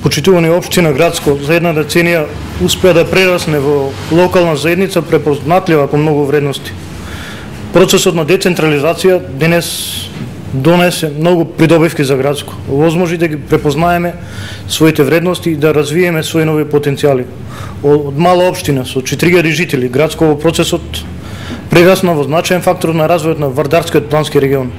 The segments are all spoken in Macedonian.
почитувани општина Градско за една деценија успеа да прерасне во локална заедница препознатлива по многу вредности. Процесот на децентрализација денес донесе многу придобивки за Градско. Возможи да ги препознаеме своите вредности и да развиеме своји нови потенцијали. Од мала општина со 4000 жители, Градско во процесот прерасна во значаен фактор на развојот на Вардарскиот плански регион.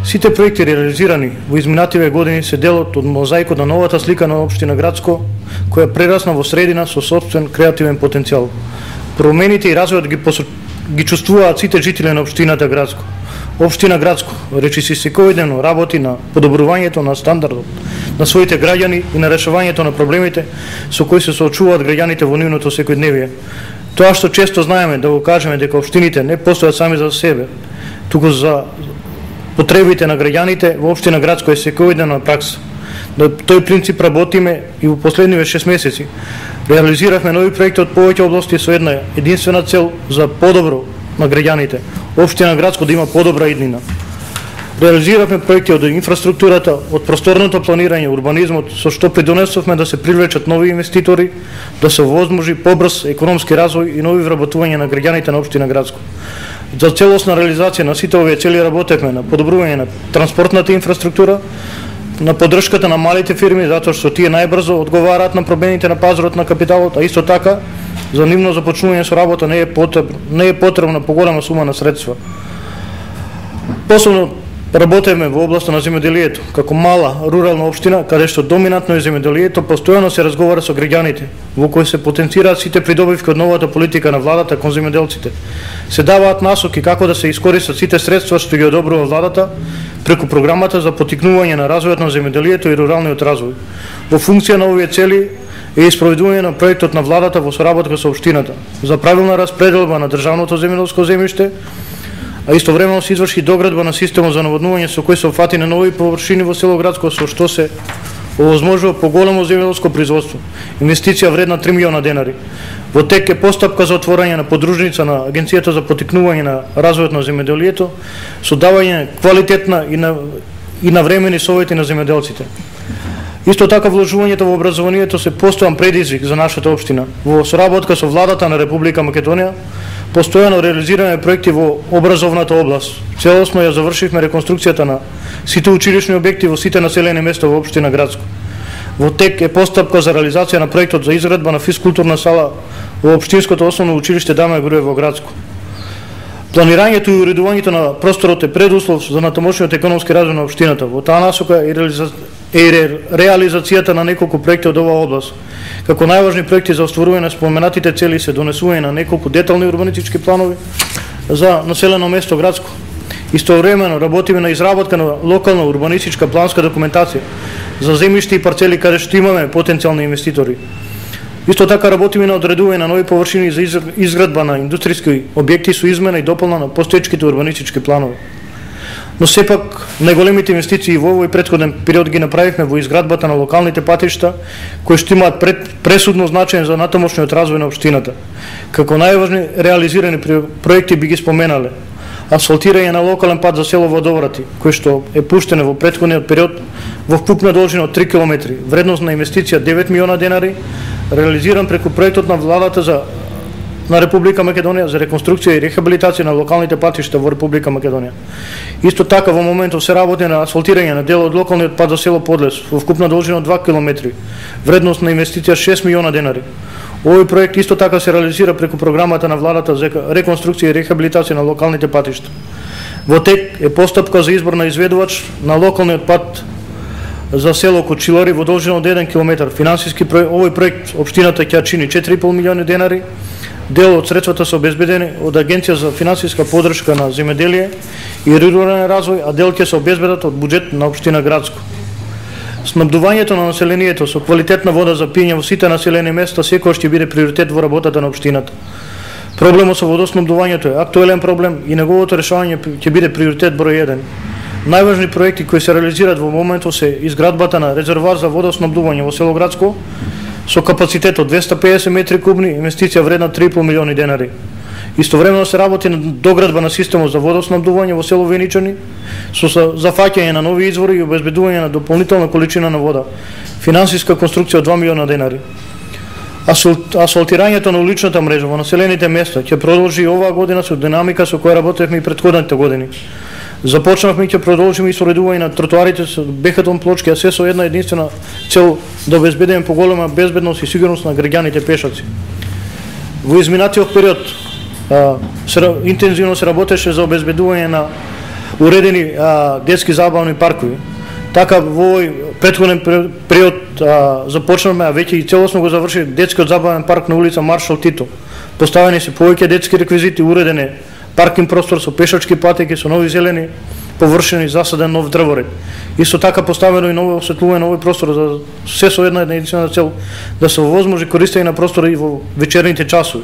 Сите проекти реализирани во изминативе години се делот од мозаикот на новата слика на општина Градско, која прерасна во средина со сопствен креативен потенцијал. Промените и развојот ги чувствуваат сите жители на општината Градско. Општина Градско речиси секојдневно работи на подобрувањето на стандардот на своите граѓани и на решавањето на проблемите со кои се соочуваат граѓаните во нивното секојдневие. Тоа што често знаеме да го кажеме дека општините не постојат сами за себе, туку за потребите на граѓаните, во општина Градско е секојдневна пракса. На тој принцип работиме и во последниве 6 месеци. Реализиравме нови проекти од повеќе области со една единствена цел за подобро на граѓаните. Општина Градско да има подобра иднина. Реализиравме проекти од инфраструктурата, од просторното планирање, урбанизмот, со што придонесовме да се привлечат нови инвеститори, да се возможи побрз економски развој и нови вработување на граѓаните на општина Градско. За целосна реализација на сите овие цели работевме на подобрување на транспортната инфраструктура, на поддршката на малите фирми, затоа што тие најбрзо одговараат на промените на пазарот на капиталот, а исто така за нивно започнување со работа не е потребна поголема сума на средства. Посебно работевме во областа на земјоделието, како мала рурална општина, каде што доминантно е земјоделието, постојано се разговара со граѓаните, во кои се потенцираат сите придобивки од новата политика на владата кон земјоделците. Се даваат насоки како да се искористат сите средства што ги одобрува владата преку програмата за поттикнување на развојот на земјоделието и руралниот развој. Во функција на овие цели е испроведување на проектот на владата во соработка со општината за правилна распределба на државното земјоделско земјиште, а истовремено се изврши доградба на системот за наводнување со кој се опфати на нови површини во село Градско, со што се овозможува поголемо земјоделско производство. Инвестиција вредна 3 милиона денари. Во тек е постапка за отворање на подружница на Агенцијата за поттикнување на развојот на земјоделието, со давање квалитетна и навремени совети на земјоделците. Исто така вложувањето во образованието се постојан предизвик за нашата општина. Во соработка со владата на Република Македонија постојано реализираме проекти во образовната област. Целосно ја завршивме реконструкцијата на сите училишни објекти во сите населени места во општина Градско. Во тек е постапка за реализација на проектот за изградба на физкултурна сала во општинското основно училиште Даме Груев во Градско. Планирањето и уредувањето на просторот е предуслов за натамошниот економски развој на општината. Во таа насока е реализацијата на неколку проекти од оваа област. Како најважни проекти за остварување на споменатите цели се донесување на неколку детални урбанистички планови за населено место Градско. Истовремено работиме на изработка на локална урбанистичка планска документација за земјиште и парцели каде што имаме потенцијални инвеститори. Исто така работиме на одредување на нови површини за изградба на индустријски објекти со измена и дополна на постоечките урбанистички планови. Но сепак најголемите инвестиции во овој претходен период ги направивме во изградбата на локалните патишта, кои што имаат пресудно значење за натамошниот развој на општината. Како најважни реализирани проекти би ги споменале: асфалтирање на локален пат за село Водоврати, кој што е пуштен во претходниот период во вкупна должина од 3 км, вредност на инвестиција 9 милиона денари, реализиран преку проектот на владата на Република Македонија за реконструкција и рехабилитација на локалните патишта во Република Македонија. Исто така во моментов се работи на асфалтирање на дел од локалниот пат за село Подлес во вкупна должина од 2 км, вредност на инвестиција 6 милиона денари. Овој проект исто така се реализира преку програмата на владата за реконструкција и рехабилитација на локалните патишта. Во тек е постапка за избор на изведувач на локалниот пат за село Кочилари во должина од 1 км. Финансиски овој проект општината ќе чини 4,5 милиони денари. Дел од средствата се обезбедени од Агенција за финансиска поддршка на земјоделие и рурален развој, а дел ќе се обезбедат од буџет на општина Градско. Снабдувањето на населението со квалитетна вода за пиење во сите населени места секогаш ќе биде приоритет во работата на општината. Проблемот со водоснабдувањето е актуелен проблем и неговото решавање ќе биде приоритет број 1. Најважни проекти кои се реализираат во моментот се изградбата на резервоар за водоснабдување во село Градско со капацитет од 250 метри кубни, инвестиција вредна 3,5 милиони денари. Истовремено се работи на доградба на системот за водоснабдување во село Веничани со зафаќање на нови извори и обезбедување на дополнителна количина на вода. финансиска конструкција од 2 милиона денари. Асфалтирањето на уличната мрежа во населените места ќе продолжи оваа година со динамика со која работевме и претходните години. Започнавме и ќе продолжиме и соредување на тротоарите со бетон плочки, а се со една единствена цел да обезбедиме поголема безбедност и сигурност на граѓаните пешаци. Во изминатиот период интензивно се работеше за обезбедување на уредени детски забавни паркови. Така во овој претходен период започнавме, а веќе и целосно го заврши детскиот забавен парк на улица Маршал Тито. Поставени се повеќе детски реквизити, уреден е паркинг простор со пешачки патеки, со нови зелени површини, засаден нов дрворед. Исто така поставено и ново осветлување на овој простор за се со една единствена цел да се овозможи користење на простора и во вечерните часови.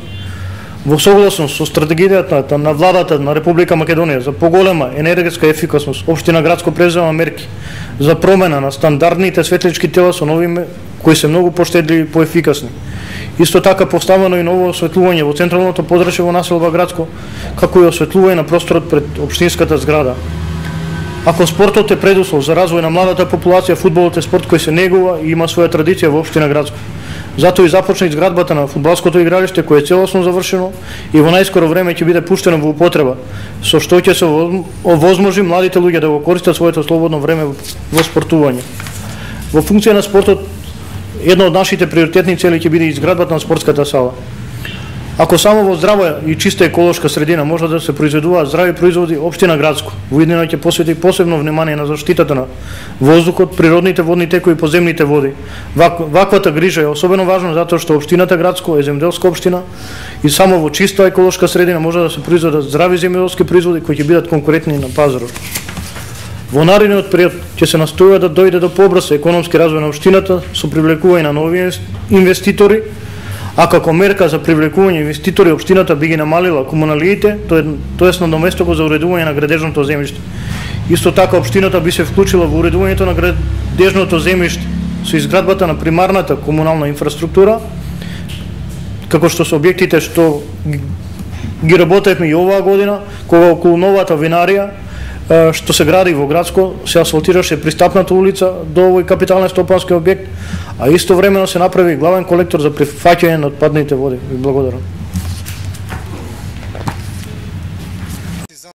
Во согласност со стратегијата на владата на Република Македонија за поголема енергетска ефикасност, општина Градско презема мерки за промена на стандардните светлички тела со нови кои се многу поштедливи и поефикасни. Исто така поставено и ново осветлување во централното подрачје во населба Градско, како и осветлување на просторот пред општинската зграда. Ако спортот е предуслов за развој на младата популација, фудбалот е спорт кој се негува и има своја традиција во општина Градско. Затоа и започна изградбата на фудбалското игралиште кое е целосно завршено и во најскоро време ќе биде пуштено во употреба, со што ќе се овозможи младите луѓе да го користат своето слободно време во спортување. Во функција на спортот, една од нашите приоритетни цели ќе биде изградбата на спортската сала. Ако само во здрава и чиста еколошка средина може да се произведуваат здрави производи, општина Градско во иднина ќе посвети посебно внимание на заштитата на воздухот, природните водни текови и подземните води. Ваквата грижа е особено важна затоа што општината Градско е земјоделска општина и само во чиста еколошка средина може да се произведат здрави земјоделски производи кои ќе бидат конкурентни на пазарот. Во наредниот период ќе се настојува да дојде до побрз економски развој на општината со привлекување на нови инвеститори, а како мерка за привлекување инвеститори општината би ги намалила комуналиите, тоест надоместо го за уредување на градежното земјиште. Исто така општината би се вклучила во уредувањето на градежното земјиште со изградбата на примарната комунална инфраструктура, како што се објектите што ги работевме и оваа година, кога околу новата винарија што се гради во Градско, се асфалтираше пристапната улица до овој капитален стопански објект, а истовремено се направи главен колектор за прифаќање на отпадните води. Ви благодарам.